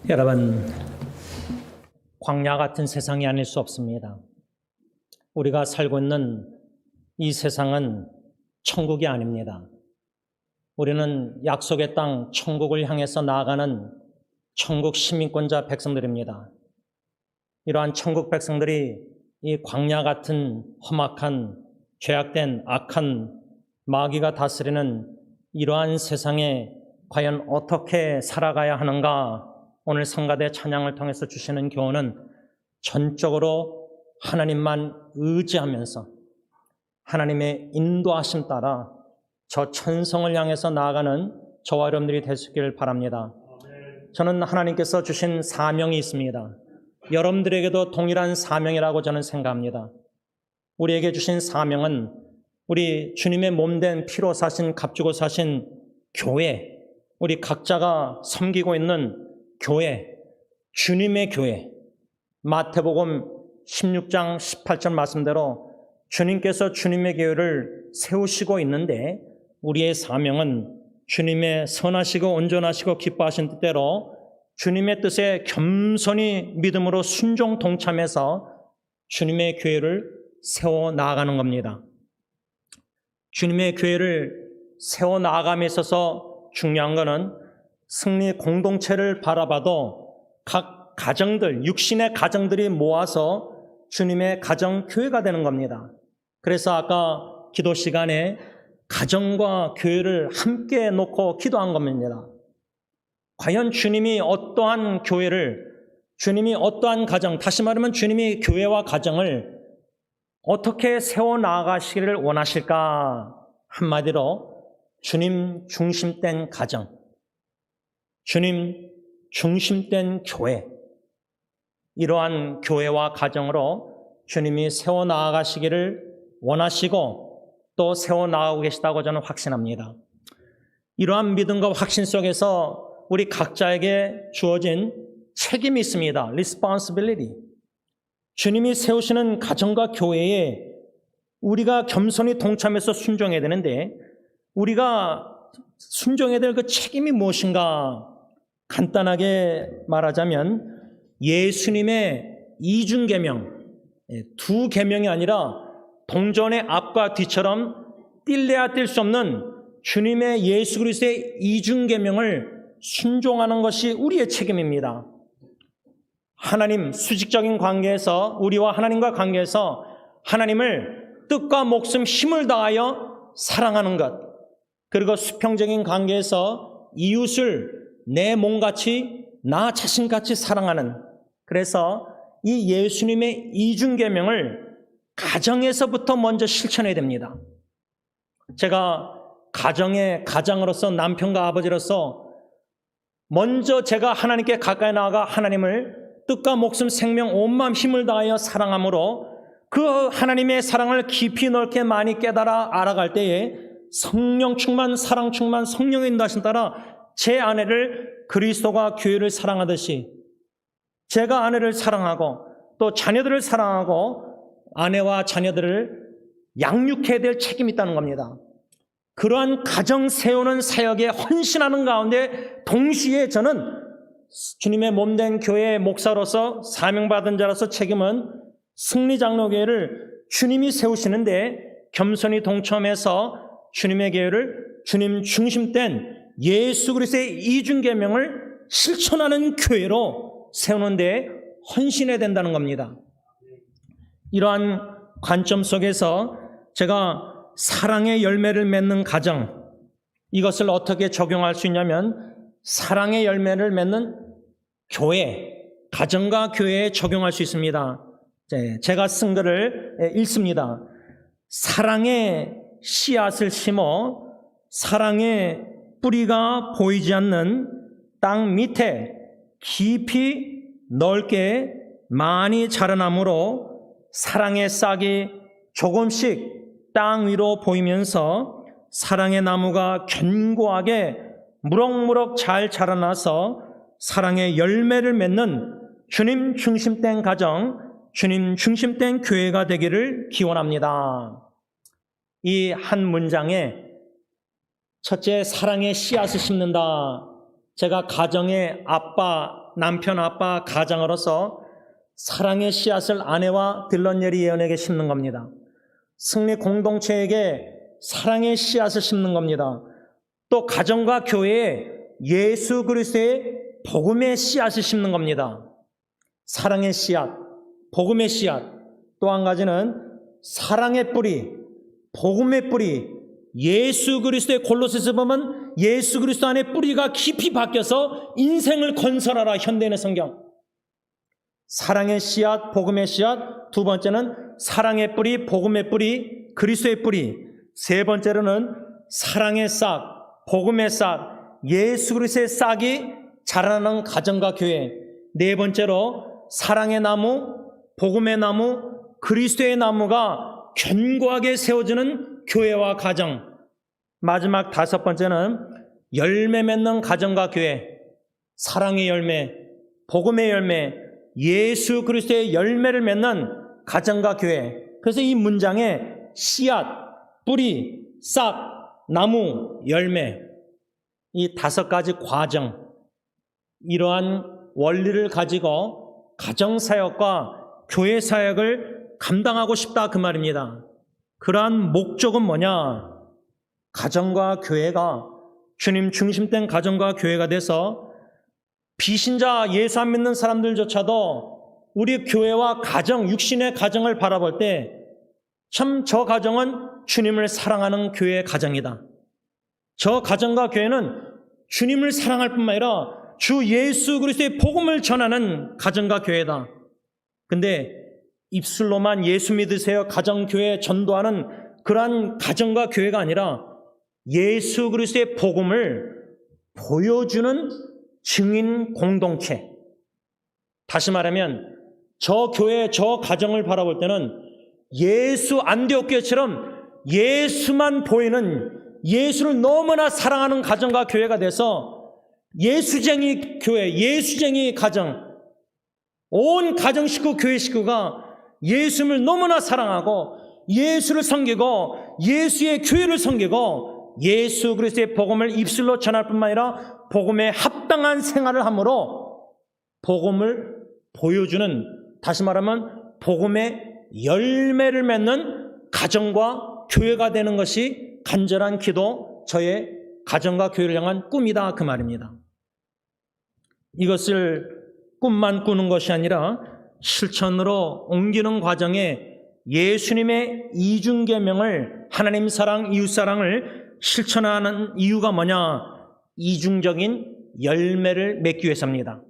여러분, 광야 같은 세상이 아닐 수 없습니다. 우리가 살고 있는 이 세상은 천국이 아닙니다. 우리는 약속의 땅 천국을 향해서 나아가는 천국 시민권자 백성들입니다. 이러한 천국 백성들이 이 광야 같은 험악한 죄악된 악한 마귀가 다스리는 이러한 세상에 과연 어떻게 살아가야 하는가? 오늘 성가대 찬양을 통해서 주시는 교훈은 전적으로 하나님만 의지하면서 하나님의 인도하심 따라 저 천성을 향해서 나아가는 저와 여러분들이 될 수 있기를 바랍니다. 저는 하나님께서 주신 사명이 있습니다. 여러분들에게도 동일한 사명이라고 저는 생각합니다. 우리에게 주신 사명은 우리 주님의 몸된 피로 사신 값주고 사신 교회, 우리 각자가 섬기고 있는 교회, 주님의 교회, 마태복음 16장 18절 말씀대로 주님께서 주님의 교회를 세우시고 있는데 우리의 사명은 주님의 선하시고 온전하시고 기뻐하신 뜻대로 주님의 뜻에 겸손히 믿음으로 순종 동참해서 주님의 교회를 세워 나아가는 겁니다. 주님의 교회를 세워 나아감에 있어서 중요한 것은 승리 공동체를 바라봐도 각 가정들, 육신의 가정들이 모아서 주님의 가정 교회가 되는 겁니다. 그래서 아까 기도 시간에 가정과 교회를 함께 놓고 기도한 겁니다. 과연 주님이 어떠한 교회를, 주님이 어떠한 가정, 다시 말하면 주님이 교회와 가정을 어떻게 세워나가시기를 원하실까? 한마디로 주님 중심된 가정, 주님 중심된 교회, 이러한 교회와 가정으로 주님이 세워나가시기를 원하시고 또 세워나가고 계시다고 저는 확신합니다. 이러한 믿음과 확신 속에서 우리 각자에게 주어진 책임이 있습니다. Responsibility. 주님이 세우시는 가정과 교회에 우리가 겸손히 동참해서 순종해야 되는데 우리가 순종해야 될 그 책임이 무엇인가? 간단하게 말하자면 예수님의 이중계명, 두 계명이 아니라 동전의 앞과 뒤처럼 뛸래야 뛸 수 없는 주님의 예수 그리스도의 이중계명을 순종하는 것이 우리의 책임입니다. 하나님, 수직적인 관계에서 우리와 하나님과 관계에서 하나님을 뜻과 목숨 힘을 다하여 사랑하는 것, 그리고 수평적인 관계에서 이웃을 내 몸같이 나 자신같이 사랑하는, 그래서 이 예수님의 이중계명을 가정에서부터 먼저 실천해야 됩니다. 제가 가정의 가장으로서 남편과 아버지로서 먼저 제가 하나님께 가까이 나아가 하나님을 뜻과 목숨 생명 온 마음 힘을 다하여 사랑함으로 그 하나님의 사랑을 깊이 넓게 많이 깨달아 알아갈 때에 성령 충만, 사랑 충만, 성령의 인도하심 따라 제 아내를 그리스도가 교회를 사랑하듯이 제가 아내를 사랑하고 또 자녀들을 사랑하고 아내와 자녀들을 양육해야 될 책임이 있다는 겁니다. 그러한 가정 세우는 사역에 헌신하는 가운데 동시에 저는 주님의 몸된 교회의 목사로서 사명받은 자로서 책임은 승리장로교회를 주님이 세우시는데 겸손히 동참해서 주님의 교회를 주님 중심된 예수 그리스도의 이중계명을 실천하는 교회로 세우는 데 헌신해야 된다는 겁니다. 이러한 관점 속에서 제가 사랑의 열매를 맺는 가정, 이것을 어떻게 적용할 수 있냐면 사랑의 열매를 맺는 교회, 가정과 교회에 적용할 수 있습니다. 제가 쓴 글을 읽습니다. 사랑의 씨앗을 심어 사랑의 뿌리가 보이지 않는 땅 밑에 깊이 넓게 많이 자라나므로 사랑의 싹이 조금씩 땅 위로 보이면서 사랑의 나무가 견고하게 무럭무럭 잘 자라나서 사랑의 열매를 맺는 주님 중심된 가정, 주님 중심된 교회가 되기를 기원합니다. 이 한 문장에 첫째, 사랑의 씨앗을 심는다. 제가 가정의 아빠, 남편, 아빠, 가장으로서 사랑의 씨앗을 아내와 들런예리 예언에게 심는 겁니다. 승리 공동체에게 사랑의 씨앗을 심는 겁니다. 또 가정과 교회에 예수 그리스도의 복음의 씨앗을 심는 겁니다. 사랑의 씨앗, 복음의 씨앗. 또 한 가지는 사랑의 뿌리, 복음의 뿌리. 예수 그리스도의 골로새서 보면 예수 그리스도 안에 뿌리가 깊이 박혀서 인생을 건설하라. 현대인의 성경. 사랑의 씨앗, 복음의 씨앗. 두 번째는 사랑의 뿌리, 복음의 뿌리, 그리스도의 뿌리. 세 번째로는 사랑의 싹, 복음의 싹, 예수 그리스도의 싹이 자라나는 가정과 교회. 네 번째로 사랑의 나무, 복음의 나무, 그리스도의 나무가 견고하게 세워지는 교회와 가정. 마지막 다섯 번째는 열매 맺는 가정과 교회. 사랑의 열매, 복음의 열매, 예수 그리스도의 열매를 맺는 가정과 교회. 그래서 이 문장에 씨앗, 뿌리, 싹, 나무, 열매, 이 다섯 가지 과정, 이러한 원리를 가지고 가정사역과 교회사역을 감당하고 싶다 그 말입니다. 그러한 목적은 뭐냐? 가정과 교회가 주님 중심된 가정과 교회가 돼서 비신자 예수 안 믿는 사람들조차도 우리 교회와 가정, 육신의 가정을 바라볼 때 참 저 가정은 주님을 사랑하는 교회의 가정이다. 저 가정과 교회는 주님을 사랑할 뿐만 아니라 주 예수 그리스도의 복음을 전하는 가정과 교회다. 근데 입술로만 예수 믿으세요 가정교회 전도하는 그러한 가정과 교회가 아니라 예수 그리스도의 복음을 보여주는 증인 공동체. 다시 말하면 저 교회, 저 가정을 바라볼 때는 예수 안디옥교회처럼 예수만 보이는, 예수를 너무나 사랑하는 가정과 교회가 돼서 예수쟁이 교회, 예수쟁이 가정, 온 가정 식구, 교회 식구가 예수를 너무나 사랑하고 예수를 섬기고 예수의 교회를 섬기고 예수 그리스도의 복음을 입술로 전할 뿐만 아니라 복음에 합당한 생활을 함으로 복음을 보여주는, 다시 말하면 복음의 열매를 맺는 가정과 교회가 되는 것이 간절한 기도, 저의 가정과 교회를 향한 꿈이다 그 말입니다. 이것을 꿈만 꾸는 것이 아니라 실천으로 옮기는 과정에 예수님의 이중계명을, 하나님 사랑, 이웃 사랑을 실천하는 이유가 뭐냐? 이중적인 열매를 맺기 위해서입니다.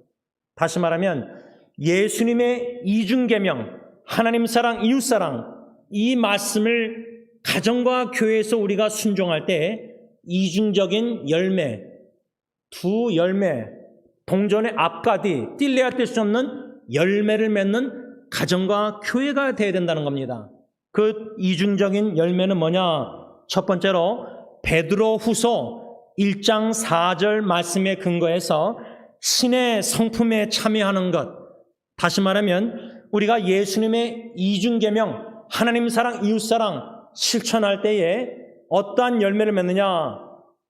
다시 말하면 예수님의 이중계명, 하나님 사랑, 이웃 사랑, 이 말씀을 가정과 교회에서 우리가 순종할 때 이중적인 열매, 두 열매, 동전의 앞과 뒤, 뗄래야 뗄 수 없는 열매를 맺는 가정과 교회가 되어야 된다는 겁니다. 그 이중적인 열매는 뭐냐? 첫 번째로 베드로 후서 1장 4절 말씀에 근거해서 신의 성품에 참여하는 것. 다시 말하면 우리가 예수님의 이중계명, 하나님 사랑, 이웃 사랑 실천할 때에 어떠한 열매를 맺느냐?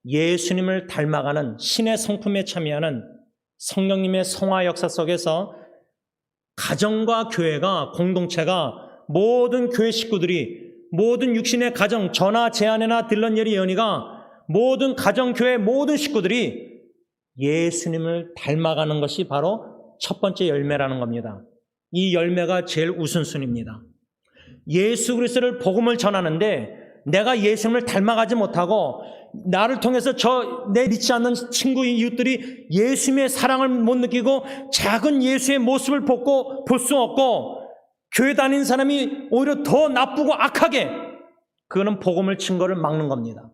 예수님을 닮아가는 신의 성품에 참여하는 성령님의 성화 역사 속에서 가정과 교회가, 공동체가, 모든 교회 식구들이, 모든 육신의 가정, 전화, 제아내나 들런예리 예언이가, 모든 가정, 교회, 모든 식구들이 예수님을 닮아가는 것이 바로 첫 번째 열매라는 겁니다. 이 열매가 제일 우선순위입니다. 예수 그리스도를 복음을 전하는데 내가 예수님을 닮아가지 못하고 나를 통해서 내 믿지 않는 친구, 이웃들이 예수님의 사랑을 못 느끼고 작은 예수의 모습을 볼 수 없고 교회 다니는 사람이 오히려 더 나쁘고 악하게, 그거는 복음을 증거를 막는 겁니다.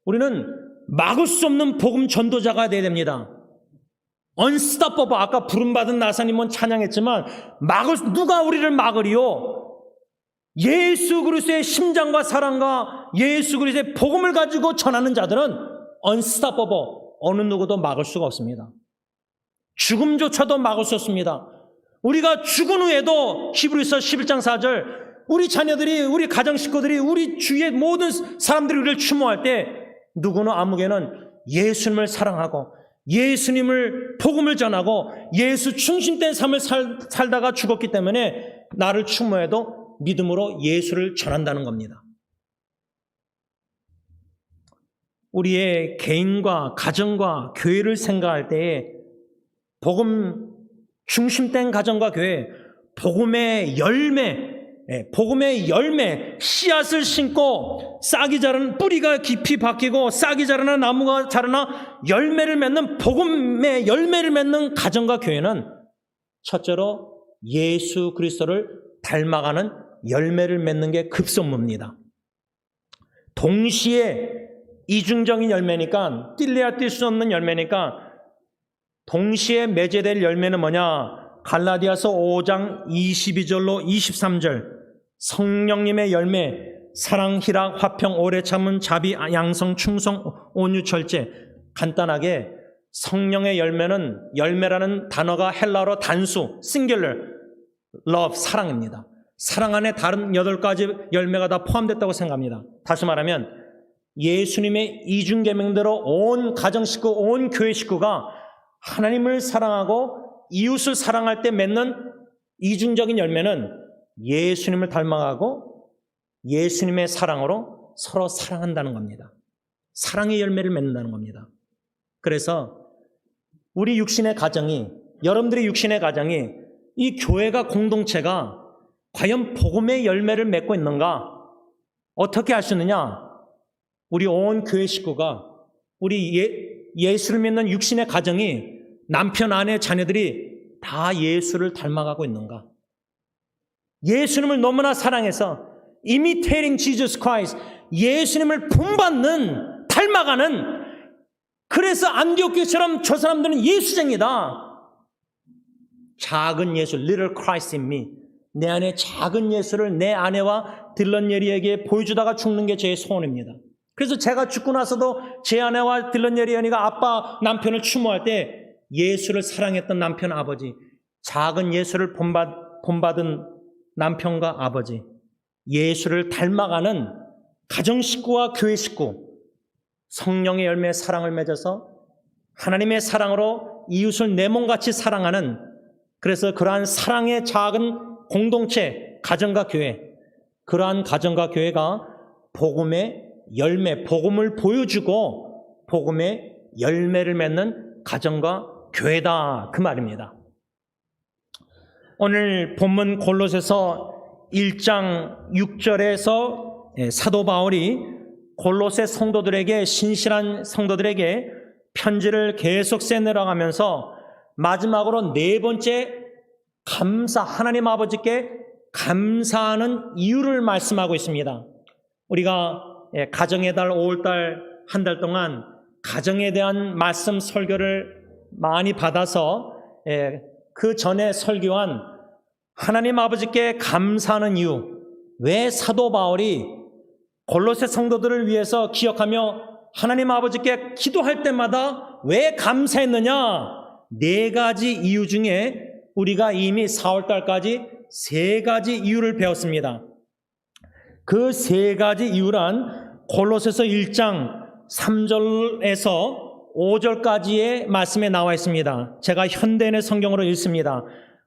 우리는 막을 수 없는 복음 전도자가 되어야 됩니다. unstoppable, 아까 부름받은 나사님은 찬양했지만 누가 우리를 막으리요? 예수 그리스도의 심장과 사랑과 예수 그리스도의 복음을 가지고 전하는 자들은 unstoppable, 어느 누구도 막을 수가 없습니다. 죽음조차도 막을 수 없습니다. 우리가 죽은 후에도 히브리서 11장 4절, 우리 자녀들이, 우리 가정 식구들이, 우리 주위의 모든 사람들이 우리를 추모할 때 누구는 아무개는 예수님을 사랑하고 예수님을 복음을 전하고 예수 중심된 삶을 살다가 죽었기 때문에 나를 추모해도 믿음으로 예수를 전한다는 겁니다. 우리의 개인과 가정과 교회를 생각할 때에 복음 중심된 가정과 교회, 복음의 열매, 씨앗을 심고 싹이 자라는 뿌리가 깊이 박히고 싹이 자라나 나무가 자라나 열매를 맺는 복음의 열매를 맺는 가정과 교회는 첫째로 예수 그리스도를 닮아가는 열매를 맺는 게 급선무입니다. 동시에 이중적인 열매니까 뛸래야 뛸 수 없는 열매니까 동시에 맺어야 될 열매는 뭐냐? 갈라디아서 5장 22절로 23절 성령님의 열매 사랑, 희락, 화평, 오래 참음, 자비, 양성, 충성, 온유, 절제. 간단하게 성령의 열매라는 단어가 헬라어로 단수, singular, love, 사랑입니다. 사랑 안에 다른 8가지 열매가 다 포함됐다고 생각합니다. 다시 말하면 예수님의 이중계명대로 온 가정 식구, 온 교회 식구가 하나님을 사랑하고 이웃을 사랑할 때 맺는 이중적인 열매는 예수님을 닮아가고 예수님의 사랑으로 서로 사랑한다는 겁니다. 사랑의 열매를 맺는다는 겁니다. 그래서 우리 육신의 가정이, 여러분들의 육신의 가정이, 이 교회가 공동체가 과연 복음의 열매를 맺고 있는가? 어떻게 알 수 있느냐? 우리 온 교회 식구가, 우리 예수를 믿는 육신의 가정이, 남편, 아내, 자녀들이 다 예수를 닮아가고 있는가? 예수님을 너무나 사랑해서 imitating Jesus Christ, 예수님을 본받는, 닮아가는, 그래서 안디옥 교회처럼 저 사람들은 예수쟁이다. 작은 예수, little Christ in me, 내 안에 작은 예수를 내 아내와 딜런 예리에게 보여주다가 죽는 게 제 소원입니다. 그래서 제가 죽고 나서도 제 아내와 딜런 예리언이가 아빠, 남편을 추모할 때 예수를 사랑했던 남편, 아버지, 작은 예수를 본받은 남편과 아버지, 예수를 닮아가는 가정 식구와 교회 식구, 성령의 열매의 사랑을 맺어서 하나님의 사랑으로 이웃을 내 몸같이 사랑하는, 그래서 그러한 사랑의 작은 공동체, 가정과 교회, 그러한 가정과 교회가 복음의 열매, 복음을 보여주고 복음의 열매를 맺는 가정과 교회다, 그 말입니다. 오늘 본문 골로새서 1장 6절에서 사도 바울이 골로새 성도들에게, 신실한 성도들에게 편지를 계속 써내려가면서 마지막으로 네 번째 하나님 아버지께 감사하는 이유를 말씀하고 있습니다. 우리가 가정의 달, 5월달 한 달 동안 가정에 대한 말씀 설교를 많이 받아서 그 전에 설교한 하나님 아버지께 감사하는 이유, 왜 사도 바울이 골로새 성도들을 위해서 기억하며 하나님 아버지께 기도할 때마다 왜 감사했느냐? 4가지 이유 중에 우리가 이미 4월달까지 3가지 이유를 배웠습니다. 그 3가지 이유란 골로새서 1장 3절에서 5절까지의 말씀에 나와 있습니다. 제가 현대인의 성경으로 읽습니다.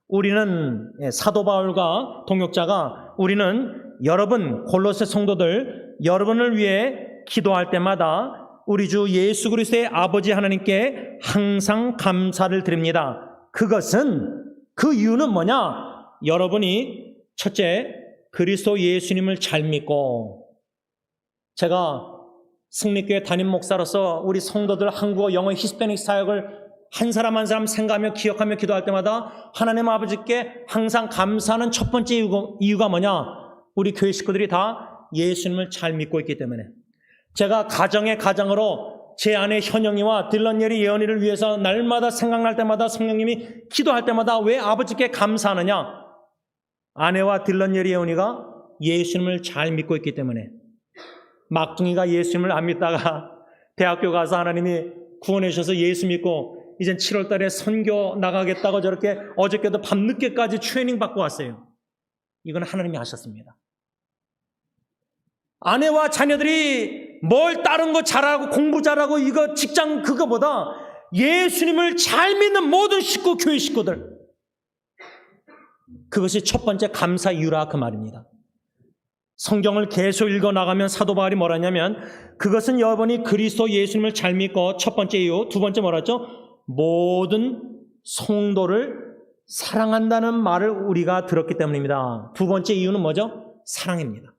우리는, 사도 바울과 동역자가, 우리는 여러분, 골로새 성도들, 여러분을 위해 기도할 때마다 우리 주 예수 그리스도의 아버지 하나님께 항상 감사를 드립니다. 그 이유는 뭐냐? 여러분이 첫째, 그리스도 예수님을 잘 믿고, 제가 승리교회 담임 목사로서 우리 성도들 한국어, 영어, 히스패닉 사역을 한 사람 한 사람 생각하며 기억하며 기도할 때마다 하나님 아버지께 항상 감사하는 첫 번째 이유가 뭐냐? 우리 교회 식구들이 다 예수님을 잘 믿고 있기 때문에. 제가 가정으로 제 아내 현영이와 딜런예리 예언이를 위해서 날마다 생각날 때마다 성령님이 기도할 때마다 왜 아버지께 감사하느냐? 아내와 딜런예리 예언이가 예수님을 잘 믿고 있기 때문에. 막둥이가 예수님을 안 믿다가 대학교 가서 하나님이 구원해 주셔서 예수 믿고 이젠 7월 달에 선교 나가겠다고 저렇게 어저께도 밤늦게까지 트레이닝 받고 왔어요. 이건 하나님이 하셨습니다. 아내와 자녀들이 뭘 다른 거 잘하고 공부 잘하고 이거 직장 그거보다 예수님을 잘 믿는 모든 식구, 교회 식구들. 그것이 첫 번째 감사 이유라 그 말입니다. 성경을 계속 읽어나가면 사도 바울이 뭐라 하냐면 그것은 여러분이 그리스도 예수님을 잘 믿고 첫 번째 이유, 두 번째 뭐라죠? 모든 성도를 사랑한다는 말을 우리가 들었기 때문입니다. 두 번째 이유는 뭐죠? 사랑입니다.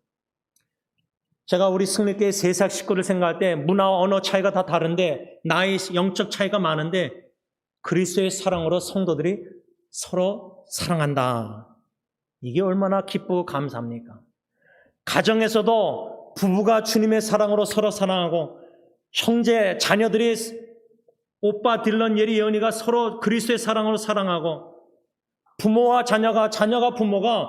제가 우리 승리교회 세상 식구를 생각할 때 문화와 언어 차이가 다 다른데 나이 영적 차이가 많은데 그리스도의 사랑으로 성도들이 서로 사랑한다. 이게 얼마나 기쁘고 감사합니까? 가정에서도 부부가 주님의 사랑으로 서로 사랑하고 형제, 자녀들이 오빠, 딜런, 예리, 예언이가 서로 그리스도의 사랑으로 사랑하고 부모와 자녀가 부모가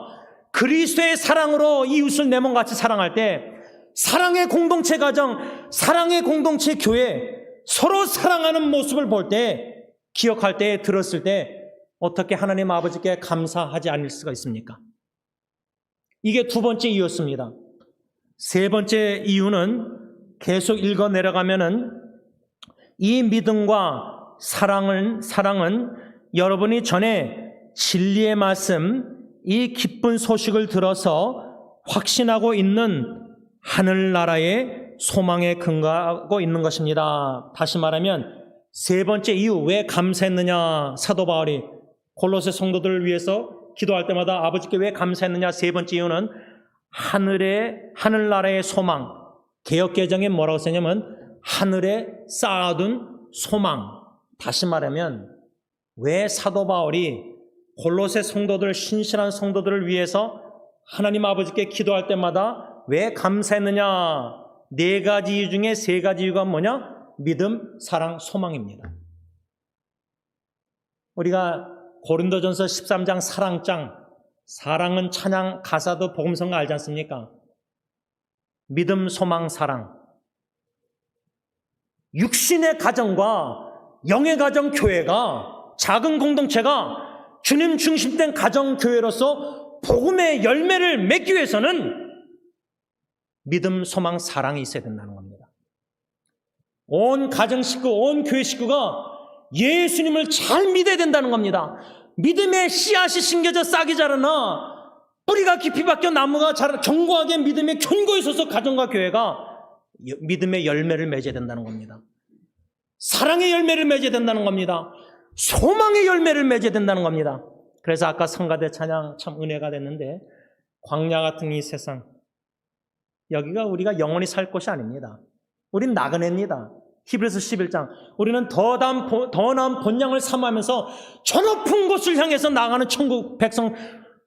그리스도의 사랑으로 이웃을 내 몸같이 사랑할 때 사랑의 공동체 가정, 사랑의 공동체 교회, 서로 사랑하는 모습을 볼 때, 기억할 때, 들었을 때 어떻게 하나님 아버지께 감사하지 않을 수가 있습니까? 이게 두 번째 이유였습니다. 세 번째 이유는 계속 읽어 내려가면은 이 믿음과 사랑은 여러분이 전에 진리의 말씀, 이 기쁜 소식을 들어서 확신하고 있는 하늘나라의 소망에 근거하고 있는 것입니다. 다시 말하면 세 번째 이유, 왜 감사했느냐? 사도 바울이 골로새 성도들을 위해서 기도할 때마다 아버지께 왜 감사했느냐? 세 번째 이유는 하늘나라의 소망, 개역개정에 뭐라고 쓰냐면 하늘에 쌓아둔 소망. 다시 말하면 왜 사도 바울이 골로새 성도들, 신실한 성도들을 위해서 하나님 아버지께 기도할 때마다 왜 감사했느냐? 네 가지 이유 중에 세 가지 이유가 뭐냐? 믿음, 사랑, 소망입니다. 우리가 고린도전서 13장 사랑장, 사랑은 찬양, 가사도 복음성가 알지 않습니까? 믿음, 소망, 사랑. 육신의 가정과 영의 가정 교회가, 작은 공동체가 주님 중심된 가정 교회로서 복음의 열매를 맺기 위해서는 믿음, 소망, 사랑이 있어야 된다는 겁니다. 온 가정 식구, 온 교회 식구가 예수님을 잘 믿어야 된다는 겁니다. 믿음의 씨앗이 심겨져 싹이 자라나 뿌리가 깊이 박혀 나무가 자라 견고하게 믿음에 견고히 서서 가정과 교회가 믿음의 열매를 맺어야 된다는 겁니다. 사랑의 열매를 맺어야 된다는 겁니다. 소망의 열매를 맺어야 된다는 겁니다. 그래서 아까 성가대 찬양 참 은혜가 됐는데 광야 같은 이 세상, 여기가 우리가 영원히 살 곳이 아닙니다. 우린 나그네입니다. 히브리서 11장, 우리는 더 나은 본향을 삼으면서 저 높은 곳을 향해서 나가는 천국 백성,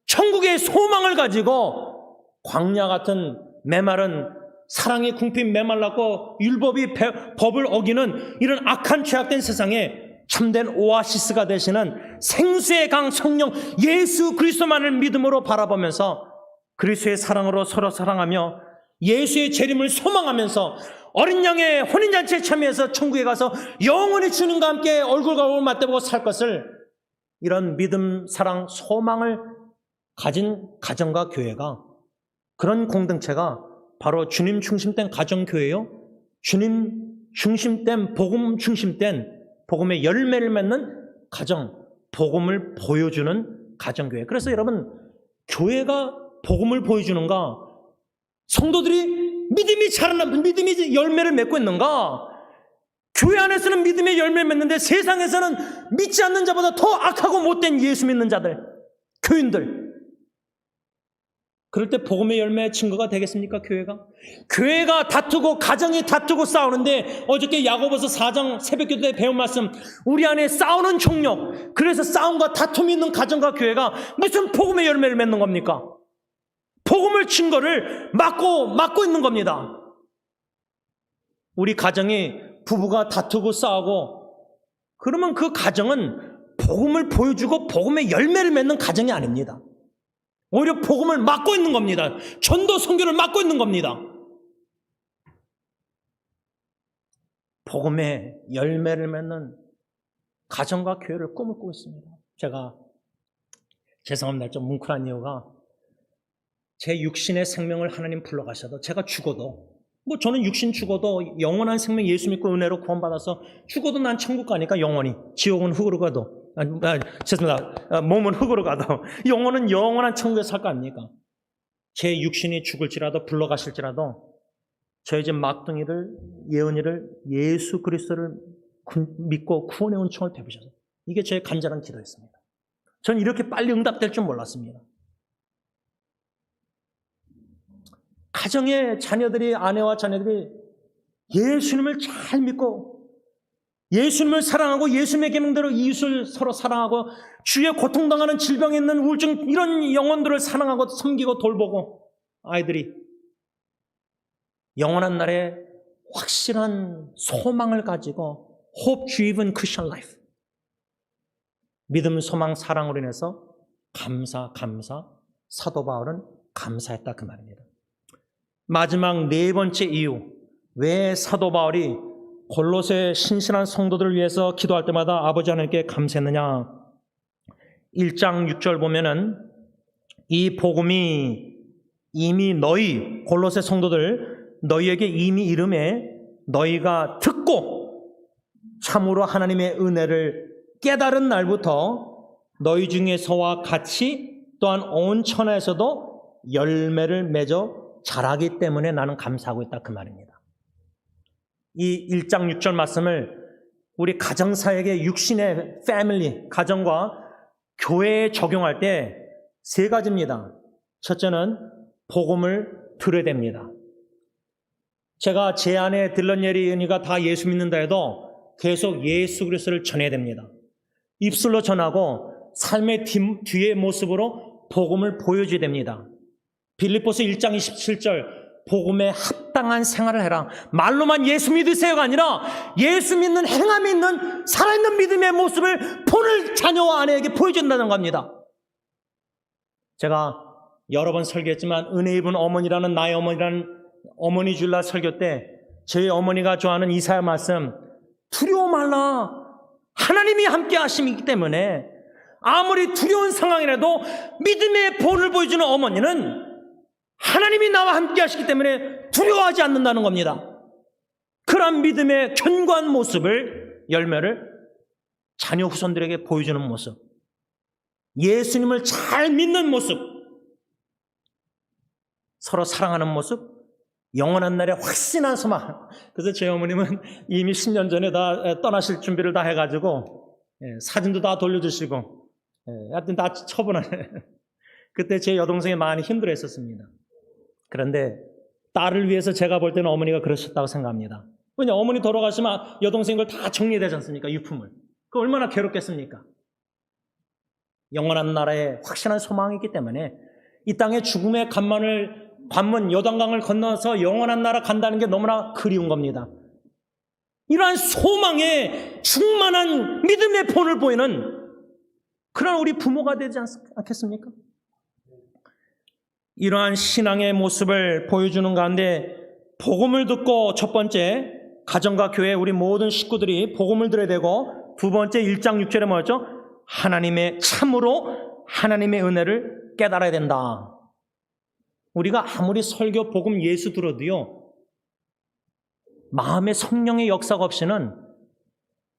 천국의 소망을 가지고 광야 같은 메마른 사랑이 궁핍 메말랐고 율법이 법을 어기는 이런 악한 죄악된 세상에 참된 오아시스가 되시는 생수의 강 성령 예수 그리스도만을 믿음으로 바라보면서 그리스도의 사랑으로 서로 사랑하며 예수의 재림을 소망하면서 어린 양의 혼인잔치에 참여해서 천국에 가서 영원히 주님과 함께 얼굴과 얼굴 맞대보고 살 것을, 이런 믿음, 사랑, 소망을 가진 가정과 교회가, 그런 공동체가 바로 주님 중심된 가정교회요, 주님 중심된 복음 중심된 복음의 열매를 맺는 가정, 복음을 보여주는 가정교회. 그래서 여러분, 교회가 복음을 보여주는가? 성도들이 믿음이 자라나, 믿음이 열매를 맺고 있는가? 교회 안에서는 믿음의 열매를 맺는데 세상에서는 믿지 않는 자보다 더 악하고 못된 예수 믿는 자들, 교인들. 그럴 때 복음의 열매의 증거가 되겠습니까? 교회가 다투고 가정이 다투고 싸우는데, 어저께 야고보서 4장 새벽기도 때 배운 말씀, 우리 안에 싸우는 종력, 그래서 싸움과 다툼이 있는 가정과 교회가 무슨 복음의 열매를 맺는 겁니까? 복음을 증거를 막고 있는 겁니다. 우리 가정이 부부가 다투고 싸우고 그러면 그 가정은 복음을 보여주고 복음의 열매를 맺는 가정이 아닙니다. 오히려 복음을 막고 있는 겁니다. 전도 선교를 막고 있는 겁니다. 복음의 열매를 맺는 가정과 교회를 꿈을 꾸고 있습니다. 제가 죄송합니다. 좀 뭉클한 이유가, 제 육신의 생명을 하나님 불러가셔도 제가 죽어도 뭐 저는 육신 죽어도 영원한 생명 예수 믿고 은혜로 구원받아서 죽어도 난 천국 가니까 영원히, 지옥은 흙으로 가도, 죄송합니다. 몸은 흙으로 가도 영혼은 영원한 천국에 살 거 아닙니까? 제 육신이 죽을지라도 불러가실지라도 저희 집 막둥이를, 예은이를 예수 그리스도를 믿고 구원의 은총을 베푸셔서, 이게 제 간절한 기도였습니다. 전 이렇게 빨리 응답될 줄 몰랐습니다. 가정의 자녀들이, 아내와 자녀들이 예수님을 잘 믿고 예수님을 사랑하고 예수님의 계명대로 이웃을 서로 사랑하고 주위에 고통당하는 질병에 있는 우울증, 이런 영혼들을 사랑하고 섬기고 돌보고, 아이들이 영원한 날에 확실한 소망을 가지고 hope-driven Christian life, 믿음, 소망, 사랑으로 인해서 감사, 사도 바울은 감사했다 그 말입니다. 마지막 네 번째 이유, 왜 사도 바울이 골로새 신실한 성도들을 위해서 기도할 때마다 아버지 하나님께 감사했느냐. 1장 6절 보면은 이 복음이 이미 너희 골로새 성도들 너희에게 이미 이름에 너희가 듣고 참으로 하나님의 은혜를 깨달은 날부터 너희 중에서와 같이 또한 온 천하에서도 열매를 맺어 자라기 때문에 나는 감사하고 있다 그 말입니다. 이 1장 6절 말씀을 우리 가정사역의 육신의 패밀리, 가정과 교회에 적용할 때 세 가지입니다. 첫째는 복음을 들어야 됩니다. 제가 제 아내 들런예리 은희가 다 예수 믿는다 해도 계속 예수 그리스도를 전해야 됩니다. 입술로 전하고 삶의 뒤의 모습으로 복음을 보여줘야 됩니다. 빌립보서 1장 27절, 복음에 합당한 생활을 해라. 말로만 예수 믿으세요가 아니라 예수 믿는 행함이 있는 살아있는 믿음의 모습을 본을 자녀와 아내에게 보여준다는 겁니다. 제가 여러 번 설교했지만 은혜 입은 어머니라는 나의 어머니라는 어머니 줄라 설교 때 저희 어머니가 좋아하는 이사야 말씀, 두려워 말라. 하나님이 함께 하심이기 때문에 아무리 두려운 상황이라도 믿음의 본을 보여주는 어머니는 하나님이 나와 함께 하시기 때문에 두려워하지 않는다는 겁니다. 그런 믿음의 견고한 모습을, 열매를 자녀 후손들에게 보여주는 모습, 예수님을 잘 믿는 모습, 서로 사랑하는 모습, 영원한 날에 확신한 소망. 그래서 제 어머님은 이미 10년 전에 다 떠나실 준비를 다 해가지고 사진도 다 돌려주시고 하여튼 다 처분하네. 그때 제 여동생이 많이 힘들어했었습니다. 그런데 딸을 위해서 제가 볼 때는 어머니가 그러셨다고 생각합니다. 왜냐, 어머니 돌아가시면 여동생 걸 다 정리되지 않습니까? 유품을. 그 얼마나 괴롭겠습니까? 영원한 나라에 확신한 소망이 있기 때문에 이 땅의 죽음의 관문 요단강을 건너서 영원한 나라 간다는 게 너무나 그리운 겁니다. 이러한 소망에 충만한 믿음의 본을 보이는 그런 우리 부모가 되지 않겠습니까? 이러한 신앙의 모습을 보여주는 가운데 복음을 듣고, 첫 번째 가정과 교회 우리 모든 식구들이 복음을 들어야 되고, 두 번째 1장 6절에 뭐였죠? 참으로 하나님의 은혜를 깨달아야 된다. 우리가 아무리 설교, 복음, 예수 들어도요, 마음의 성령의 역사가 없이는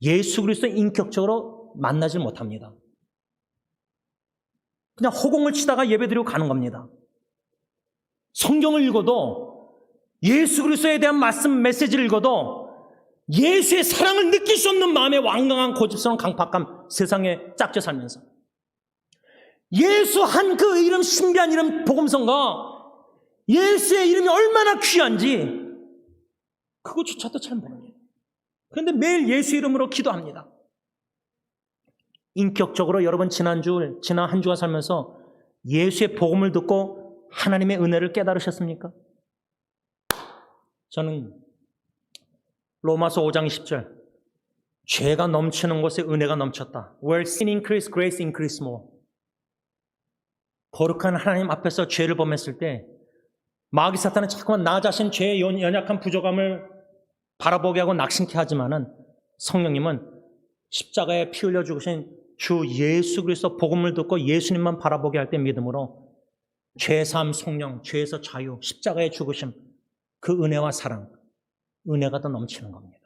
예수 그리스도 인격적으로 만나지 못합니다. 그냥 허공을 치다가 예배드리고 가는 겁니다. 성경을 읽어도, 예수 그리스도에 대한 말씀, 메시지를 읽어도 예수의 사랑을 느낄 수 없는 마음의 완강한 고집스러운 강팍감, 세상에 짝져 살면서 예수 한 그 이름, 신비한 이름 복음성과 예수의 이름이 얼마나 귀한지 그것조차도 잘 모릅니다. 그런데 매일 예수 이름으로 기도합니다. 인격적으로 여러분 지난 한 주가 살면서 예수의 복음을 듣고 하나님의 은혜를 깨달으셨습니까? 저는 로마서 5장 10절, 죄가 넘치는 곳에 은혜가 넘쳤다. Where sin increase, grace increase more. 거룩한 하나님 앞에서 죄를 범했을 때 마귀 사탄은 자꾸만 나 자신 죄의 연약한 부족함을 바라보게 하고 낙심케 하지만은 성령님은 십자가에 피 흘려 죽으신 주 예수 그리스도 복음을 듣고 예수님만 바라보게 할 때 믿음으로 죄사함, 성령, 죄에서 자유, 십자가의 죽으심, 그 은혜와 사랑, 은혜가 더 넘치는 겁니다.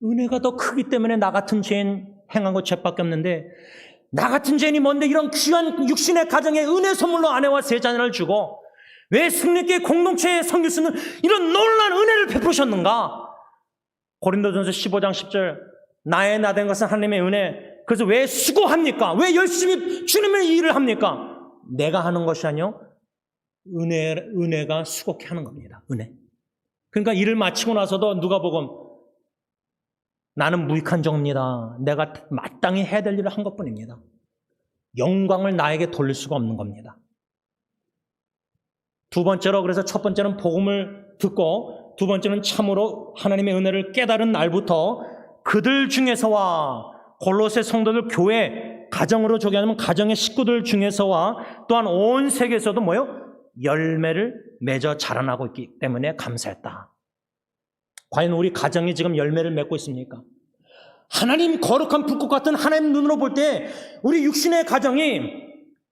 은혜가 더 크기 때문에 나 같은 죄인 행한 것 죄밖에 없는데, 나 같은 죄인이 뭔데 이런 귀한 육신의 가정에 은혜 선물로 아내와 세 자녀를 주고 왜 승리교회 공동체에 섬길 수 있는 이런 놀라운 은혜를 베푸셨는가? 고린도전서 15장 10절, 나의 나 된 것은 하나님의 은혜. 그래서 왜 수고합니까? 왜 열심히 주님의 일을 합니까? 내가 하는 것이 아니요, 은혜가 수고케 하는 겁니다. 은혜. 그러니까 일을 마치고 나서도 누가복음, 나는 무익한 종입니다. 내가 마땅히 해야 될 일을 한 것뿐입니다. 영광을 나에게 돌릴 수가 없는 겁니다. 두 번째로, 그래서 첫 번째는 복음을 듣고, 두 번째는 참으로 하나님의 은혜를 깨달은 날부터 그들 중에서와, 골로새 성도들 교회, 가정으로 조개하면 가정의 식구들 중에서와 또한 온 세계에서도 열매를 맺어 자라나고 있기 때문에 감사했다. 과연 우리 가정이 지금 열매를 맺고 있습니까? 하나님 거룩한 불꽃 같은 하나님 눈으로 볼 때 우리 육신의 가정이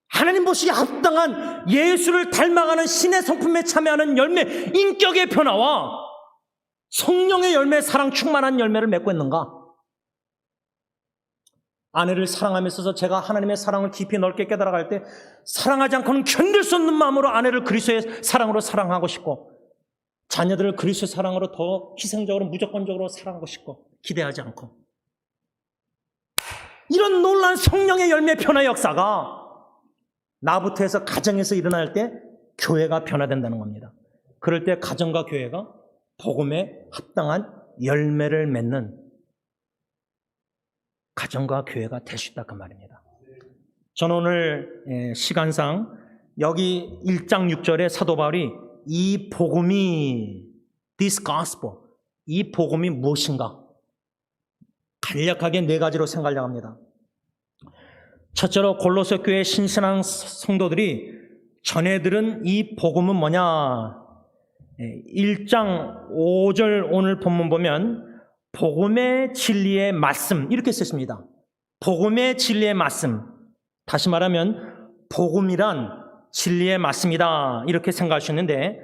하나님 보시기에 합당한 예수를 닮아가는 신의 성품에 참여하는 열매, 인격의 변화와 성령의 열매, 사랑 충만한 열매를 맺고 있는가? 아내를 사랑함에 있어서 제가 하나님의 사랑을 깊이 넓게 깨달아갈 때 사랑하지 않고는 견딜 수 없는 마음으로 아내를 그리스도의 사랑으로 사랑하고 싶고, 자녀들을 그리스도의 사랑으로 더 희생적으로 무조건적으로 사랑하고 싶고, 기대하지 않고, 이런 놀라운 성령의 열매 변화 역사가 나부터 해서 가정에서 일어날 때 교회가 변화된다는 겁니다. 그럴 때 가정과 교회가 복음에 합당한 열매를 맺는 가정과 교회가 될 수 있다 그 말입니다. 저는 오늘 시간상 여기 1장 6절에 사도 바울이 이 복음이, this gospel, 이 복음이 무엇인가 간략하게 네 가지로 생각하려고 합니다. 첫째로 골로새 교회 신신앙 성도들이 전해 들은 이 복음은 뭐냐? 1장 5절 오늘 본문 보면 복음의 진리의 말씀 이렇게 썼습니다. 복음의 진리의 말씀. 다시 말하면 복음이란 진리의 말씀이다 이렇게 생각할 수 있는데,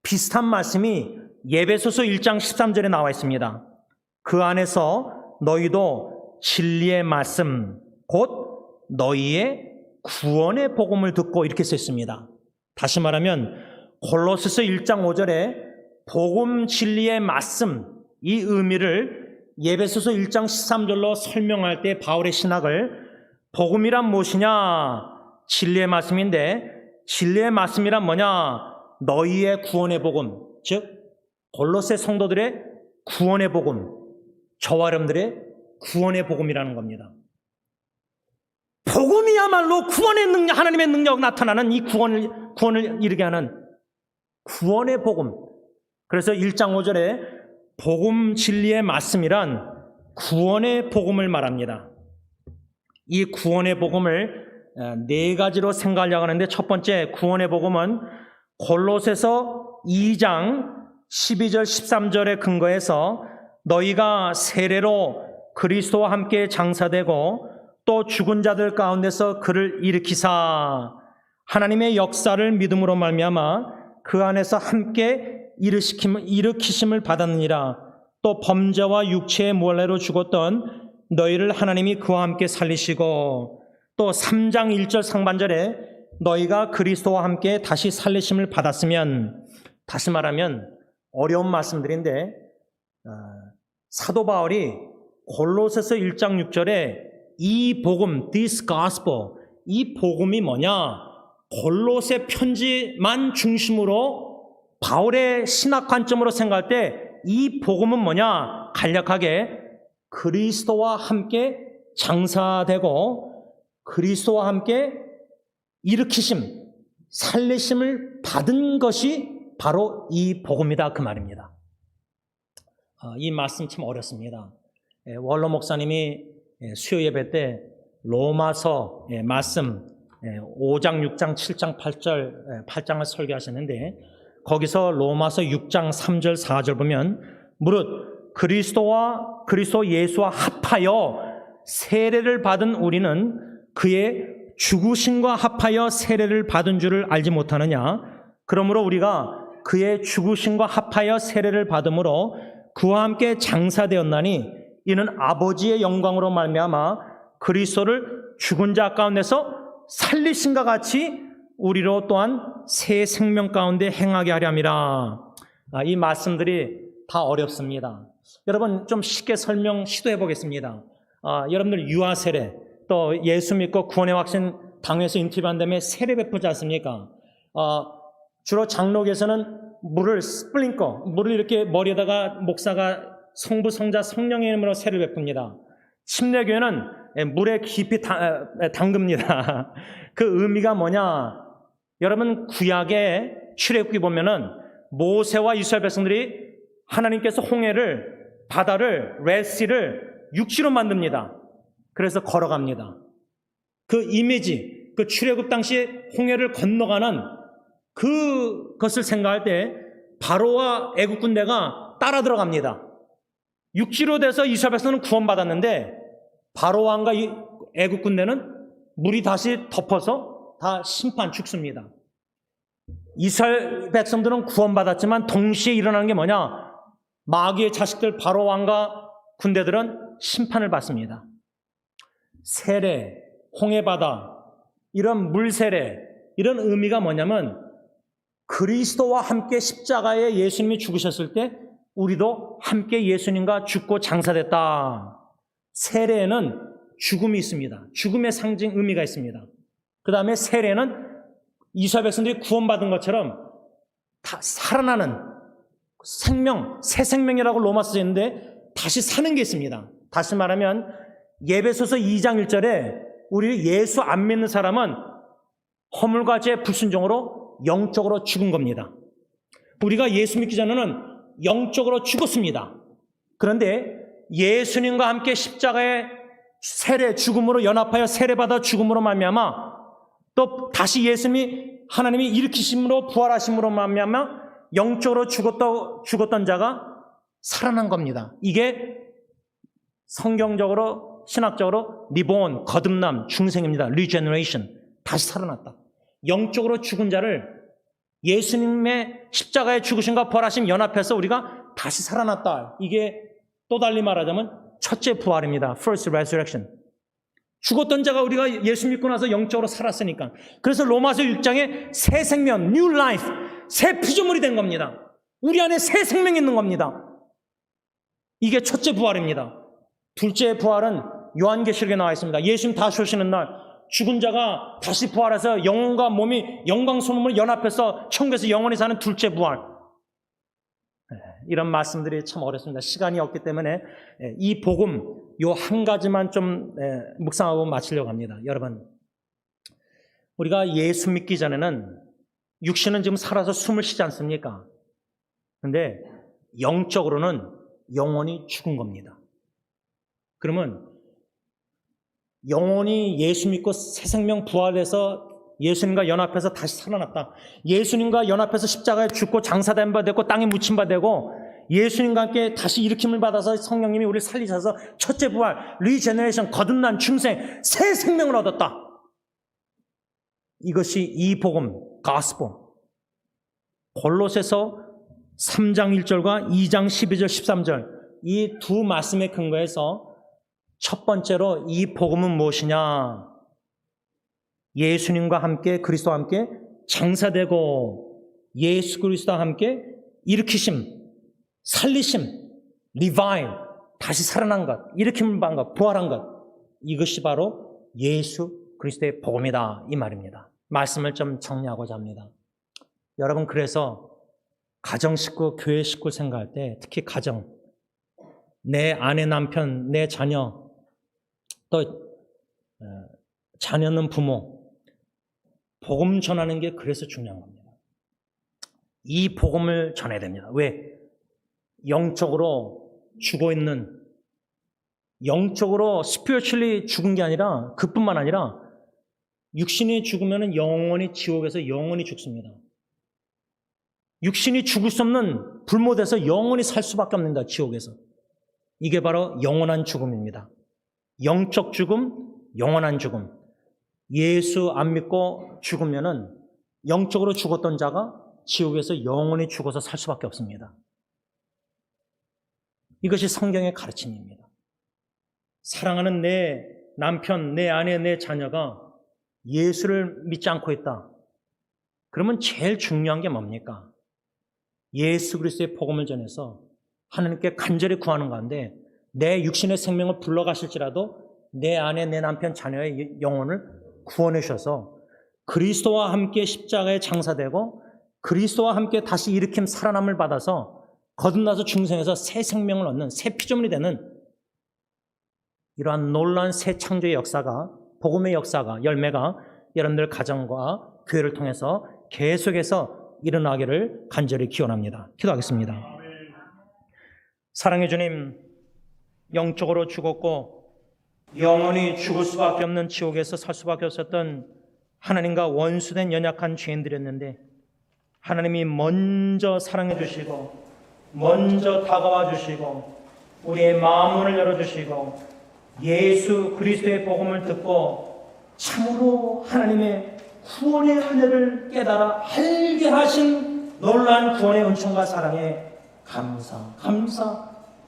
비슷한 말씀이 에베소서 1장 13절에 나와 있습니다. 그 안에서 너희도 진리의 말씀 곧 너희의 구원의 복음을 듣고 이렇게 썼습니다. 다시 말하면 골로새서 1장 5절에 복음 진리의 말씀, 이 의미를 에베소서 1장 13절로 설명할 때 바울의 신학을 복음이란 무엇이냐? 진리의 말씀인데, 진리의 말씀이란 뭐냐? 너희의 구원의 복음, 즉 골로새 성도들의 구원의 복음, 저와 여러분들의 구원의 복음이라는 겁니다. 복음이야말로 구원의 능력, 하나님의 능력 나타나는 이 구원을 이루게 하는 구원의 복음. 그래서 1장 5절에 복음 진리의 말씀이란 구원의 복음을 말합니다. 이 구원의 복음을 네 가지로 생각하려고 하는데, 첫 번째 구원의 복음은 골로새서 2장 12절 13절에 근거해서 너희가 세례로 그리스도와 함께 장사되고 또 죽은 자들 가운데서 그를 일으키사 하나님의 역사를 믿음으로 말미암아 그 안에서 함께 일으키심을 받았느니라. 또 범죄와 육체의 몰래로 죽었던 너희를 하나님이 그와 함께 살리시고, 또 3장 1절 상반절에 너희가 그리스도와 함께 다시 살리심을 받았으면, 다시 말하면 어려운 말씀들인데 사도 바울이 골로새서 1장 6절에 이 복음, this gospel, 이 복음이 뭐냐? 골로새 편지만 중심으로 바울의 신학 관점으로 생각할 때 이 복음은 뭐냐? 간략하게 그리스도와 함께 장사되고 그리스도와 함께 일으키심, 살리심을 받은 것이 바로 이 복음이다 그 말입니다. 이 말씀 참 어렵습니다. 원로 목사님이 수요 예배 때 로마서 말씀 5장, 6장, 7장, 8장을 설교하셨는데, 거기서 로마서 6장 3절, 4절 보면 무릇 그리스도 예수와 합하여 세례를 받은 우리는 그의 죽으심과 합하여 세례를 받은 줄을 알지 못하느냐? 그러므로 우리가 그의 죽으심과 합하여 세례를 받음으로 그와 함께 장사되었나니 이는 아버지의 영광으로 말미암아 그리스도를 죽은 자 가운데서 살리신과 같이 우리로 또한 새 생명 가운데 행하게 하려 함이라. 이 말씀들이 다 어렵습니다. 여러분 좀 쉽게 설명 시도해 보겠습니다. 여러분들 유아 세례 또 예수 믿고 구원의 확신 당에서 인터뷰한 다음에 세례 베푸지 않습니까? 주로 장로교에서는 물을 이렇게 머리에다가 목사가 성부, 성자, 성령의 이름으로 세례를 베풉니다. 침례교회는 물에 깊이 담급니다. 그 의미가 뭐냐? 여러분 구약의 출애굽기 보면은 모세와 이스라엘 백성들이 하나님께서 바다를 레드시를 육지로 만듭니다. 그래서 걸어갑니다. 그 이미지, 그 출애굽 당시 홍해를 건너가는 그것을 생각할 때 바로와 애국 군대가 따라 들어갑니다. 육지로 돼서 이스라엘 백성은 구원받았는데 바로 왕과 애국 군대는 물이 다시 덮어서 다 심판 죽습니다. 이스라엘 백성들은 구원받았지만 동시에 일어나는 게 뭐냐? 마귀의 자식들 바로 왕과 군대들은 심판을 받습니다. 세례, 홍해바다, 이런 물세례, 이런 의미가 뭐냐면 그리스도와 함께 십자가에 예수님이 죽으셨을 때 우리도 함께 예수님과 죽고 장사됐다. 세례에는 죽음이 있습니다. 죽음의 상징 의미가 있습니다. 그 다음에 세례는 이스라엘 백성들이 구원받은 것처럼 다 살아나는 생명, 새 생명이라고 로마서 있는데 다시 사는 게 있습니다. 다시 말하면 예배소서 2장 1절에 우리 예수 안 믿는 사람은 허물과 죄 불순종으로 영적으로 죽은 겁니다. 우리가 예수 믿기 전에는 영적으로 죽었습니다. 그런데 예수님과 함께 십자가의 세례, 죽음으로 연합하여 세례받아 죽음으로 말미암아 또 다시 예수님이 하나님이 일으키심으로 부활하심으로 말미암아 영적으로 죽었던 자가 살아난 겁니다. 이게 성경적으로 신학적으로 리본, 거듭남, 중생입니다. 리제너레이션, 다시 살아났다. 영적으로 죽은 자를 예수님의 십자가의 죽으심과 부활하심 연합해서 우리가 다시 살아났다. 이게 또 달리 말하자면 첫째 부활입니다. First resurrection. 죽었던 자가 우리가 예수 믿고 나서 영적으로 살았으니까. 그래서 로마서 6장에 새 생명, new life, 새 피조물이 된 겁니다. 우리 안에 새 생명이 있는 겁니다. 이게 첫째 부활입니다. 둘째 부활은 요한계시록에 나와 있습니다. 예수님 다시 오시는 날 죽은 자가 다시 부활해서 영혼과 몸이 영광스러움을 연합해서 천국에서 영원히 사는 둘째 부활. 이런 말씀들이 참 어렵습니다. 시간이 없기 때문에 이 복음 요 한 가지만 좀 묵상하고 마치려고 합니다. 여러분, 우리가 예수 믿기 전에는 육신은 지금 살아서 숨을 쉬지 않습니까? 그런데 영적으로는 영원히 죽은 겁니다. 그러면 영원히 예수 믿고 새 생명 부활해서 예수님과 연합해서 다시 살아났다. 예수님과 연합해서 십자가에 죽고 장사된 바 되고 땅에 묻힌 바 되고 예수님과 함께 다시 일으킴을 받아서 성령님이 우리를 살리셔서 첫째 부활, 리제너레이션, 거듭난 중생, 새 생명을 얻었다. 이것이 이 복음, 가스펠. 골로새서 3장 1절과 2장 12절, 13절 이 두 말씀의 근거에서 첫 번째로 이 복음은 무엇이냐? 예수님과 함께 그리스도와 함께 장사되고 예수 그리스도와 함께 일으키심, 살리심, 리바이브, 다시 살아난 것, 일으킴을 받은 것, 부활한 것, 이것이 바로 예수 그리스도의 복음이다 이 말입니다. 말씀을 좀 정리하고자 합니다. 여러분, 그래서 가정 식구, 교회 식구 생각할 때 특히 가정, 내 아내, 남편, 내 자녀, 또 자녀는 부모, 복음 전하는 게 그래서 중요한 겁니다. 이 복음을 전해야 됩니다. 왜? 영적으로 죽어있는, 영적으로 spiritually 죽은 게 아니라 그뿐만 아니라 육신이 죽으면 영원히 지옥에서 영원히 죽습니다. 육신이 죽을 수 없는 불못에서 영원히 살 수밖에 없습니다. 지옥에서. 이게 바로 영원한 죽음입니다. 영적 죽음, 영원한 죽음. 예수 안 믿고 죽으면은 영적으로 죽었던 자가 지옥에서 영원히 죽어서 살 수밖에 없습니다. 이것이 성경의 가르침입니다. 사랑하는 내 남편, 내 아내, 내 자녀가 예수를 믿지 않고 있다. 그러면 제일 중요한 게 뭡니까? 예수 그리스도의 복음을 전해서 하나님께 간절히 구하는 가운데 내 육신의 생명을 불러가실지라도 내 아내, 내 남편, 자녀의 영혼을 구원해 주셔서 그리스도와 함께 십자가에 장사되고 그리스도와 함께 다시 일으킴 살아남을 받아서 거듭나서 중생에서 새 생명을 얻는 새 피조물이 되는 이러한 놀라운 새 창조의 역사가, 복음의 역사가, 열매가 여러분들 가정과 교회를 통해서 계속해서 일어나기를 간절히 기원합니다. 기도하겠습니다. 사랑의 주님, 영적으로 죽었고 영원히 죽을 수밖에 없는 지옥에서 살 수밖에 없었던 하나님과 원수된 연약한 죄인들이었는데 하나님이 먼저 사랑해 주시고 먼저 다가와 주시고 우리의 마음을 열어주시고 예수 그리스도의 복음을 듣고 참으로 하나님의 구원의 은혜를 깨달아 알게 하신 놀라운 구원의 은총과 사랑에 감사,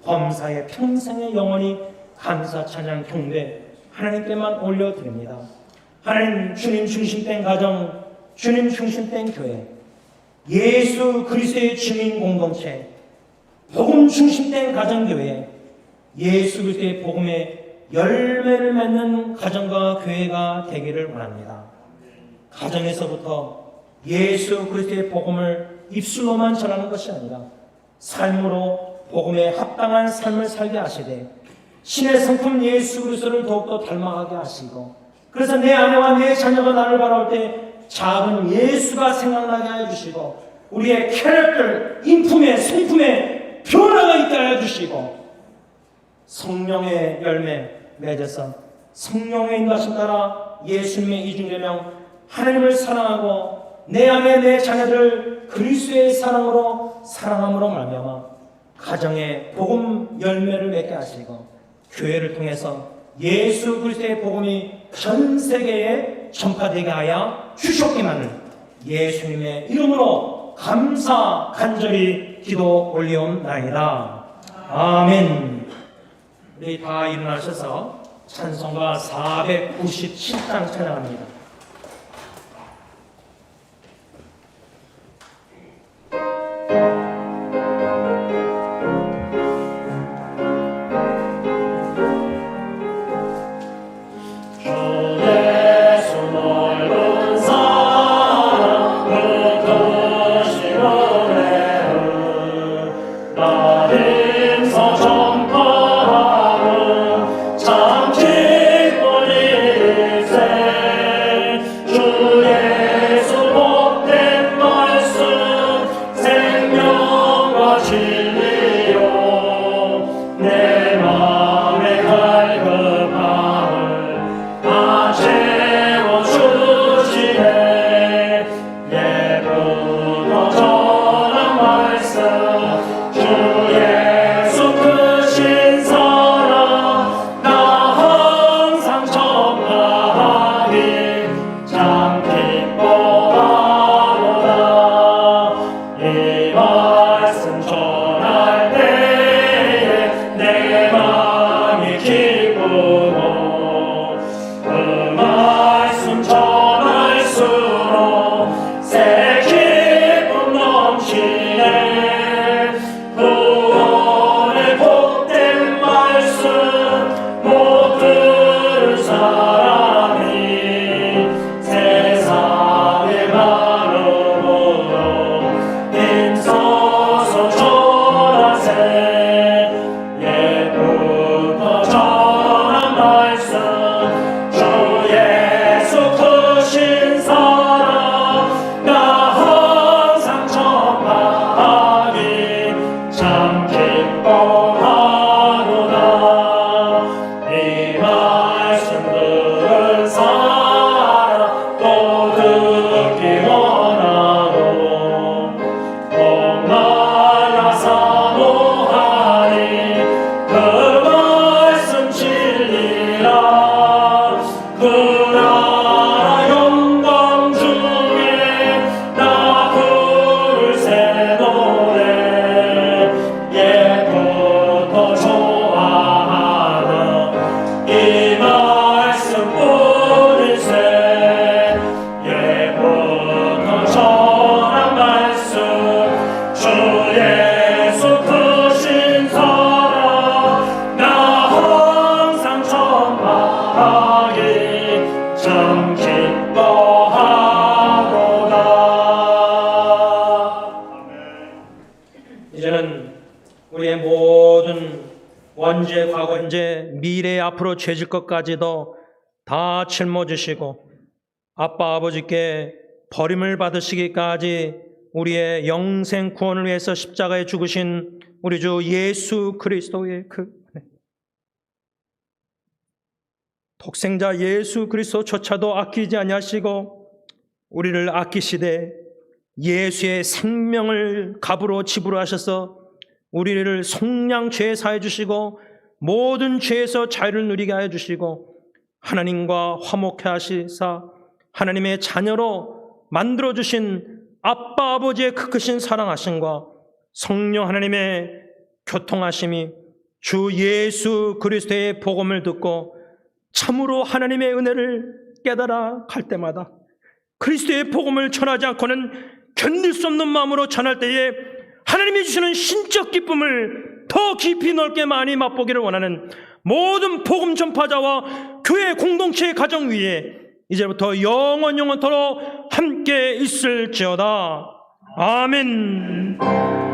범사의 평생의 영원히 감사, 찬양, 경배 하나님께만 올려드립니다. 하나님, 주님 중심된 가정, 주님 중심된 교회, 예수 그리스도의 주민 공동체, 복음 중심된 가정교회, 예수 그리스도의 복음의 열매를 맺는 가정과 교회가 되기를 원합니다. 가정에서부터 예수 그리스도의 복음을 입술로만 전하는 것이 아니라 삶으로 복음에 합당한 삶을 살게 하시되 신의 성품 예수 그리스도를 더욱더 닮아가게 하시고 그래서 내 아내와 내 자녀가 나를 바라볼 때 작은 예수가 생각나게 하여 주시고 우리의 캐릭터, 인품에, 성품에 변화가 있게 하여 주시고 성령의 열매 맺어서 성령의 인도하심 따라 예수님의 이중계명 하나님을 사랑하고 내 안에 내 자녀들 그리스도의 사랑으로 사랑함으로 말미암아 가정에 복음 열매를 맺게 하시고 교회를 통해서 예수 그리스도의 복음이 전 세계에 전파되게 하여 주셨기만을 예수님의 이름으로 감사 간절히 기도 올리옵나이다. 아멘. 우리 다 일어나셔서 찬송가 497장 찬양합니다. 주 예수 복된 말씀 생명 앞으로 죄질 것까지도 다 짊어지시고 아빠 아버지께 버림을 받으시기까지 우리의 영생 구원을 위해서 십자가에 죽으신 우리 주 예수 그리스도의 그 독생자 예수 그리스도조차도 아끼지 아니하시고 우리를 아끼시되 예수의 생명을 값으로 지불하셔서 우리를 속량 죄 사해 주시고 모든 죄에서 자유를 누리게 하여 주시고 하나님과 화목해 하시사 하나님의 자녀로 만들어 주신 아빠 아버지의 그 크신 사랑하심과 성령 하나님의 교통하심이 주 예수 그리스도의 복음을 듣고 참으로 하나님의 은혜를 깨달아 갈 때마다 그리스도의 복음을 전하지 않고는 견딜 수 없는 마음으로 전할 때에 하나님이 주시는 신적 기쁨을 더 깊이 넓게 많이 맛보기를 원하는 모든 복음 전파자와 교회 공동체의 가정 위에 이제부터 영원토록 함께 있을지어다. 아멘.